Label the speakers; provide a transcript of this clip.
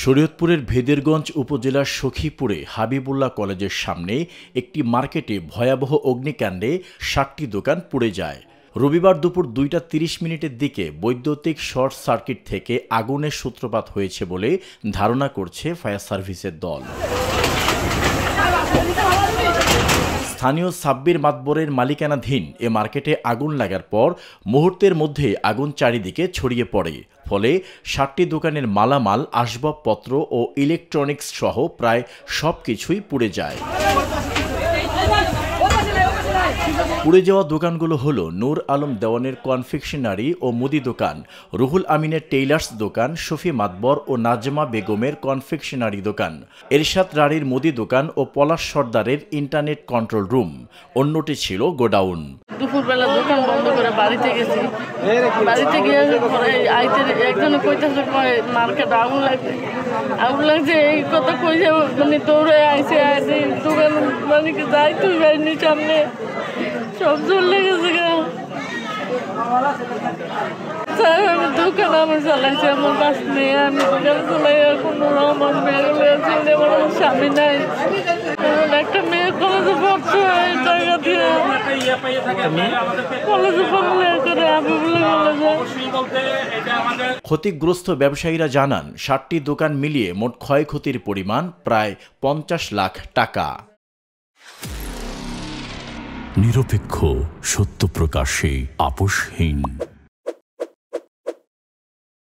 Speaker 1: শরীয়তপুরের ভেদেরগঞ্জ উপজেলার সখীপুরে হাবিবুল্লাহ কলেজের সামনে একটি মার্কেটে ভয়াবহ অগ্নিকাণ্ডে ৬০টি দোকান পুড়ে যায়। রবিবার দুপুর ২টা ৩০ মিনিটের দিকে বৈদ্যুতিক শর্ট সার্কিট থেকে আগুনের সূত্রপাত হয়েছে বলে ধারণা করছে ফায়ার সার্ভিসের দল। স্থানীয় সাব্বির মাতবরের মালিকানাধীন এ মার্কেটে আগুন লাগার পর মুহূর্তের মধ্যে আগুন চারিদিকে ছড়িয়ে পড়ে। ফলে ৬০টি দোকানের মালামাল, আসবাবপত্র ও ইলেকট্রনিক্স সহ প্রায় সবকিছুই পুড়ে যায়। পুড়ে যাওয়া দোকানগুলো হলো নূর আলম দেওয়ানের কনফেকশনারি ও মুদি দোকান, রুহুল আমিনের টেইলার্স দোকান, শফি মাতবর ও নাজমা বেগমের কনফেকশনারি দোকান, এরশাদ রাড়ির মুদি দোকান ও পলাশ সর্দারের ইন্টারনেট কন্ট্রোল রুম। অন্যটি ছিল গোডাউন।
Speaker 2: দুপুরবেলা দোকান বন্ধ করে বাড়িতে গেছি। বাড়িতে গিয়ে আইতে একজন কইতেছে মার্কেট আগুন লাগছে এই কথা কইছে, মানে দৌড়ে আইসে দোকান মানে যাই তুই বাড়ির সামনে সব জোর লেগেছে। স্যার আমি দোকান আমার চালাইছি, আমার বাস নেই, আমি দোকান চালাই, কোনো আমার মেয়েগুলো ছেলে আমার স্বামী নাই, একটা মেয়ে কলেজে পড়ছে এই জায়গা দিয়ে কলেজে পড়লে করে আমি বলে
Speaker 1: ক্ষতিগ্রস্ত ব্যবসায়ীরা জানান ৬০টি দোকান মিলিয়ে মোট ক্ষয়ক্ষতির পরিমাণ প্রায় ৫০ লাখ টাকা।
Speaker 3: নিরপেক্ষ, সত্য প্রকাশে আপোষহীন।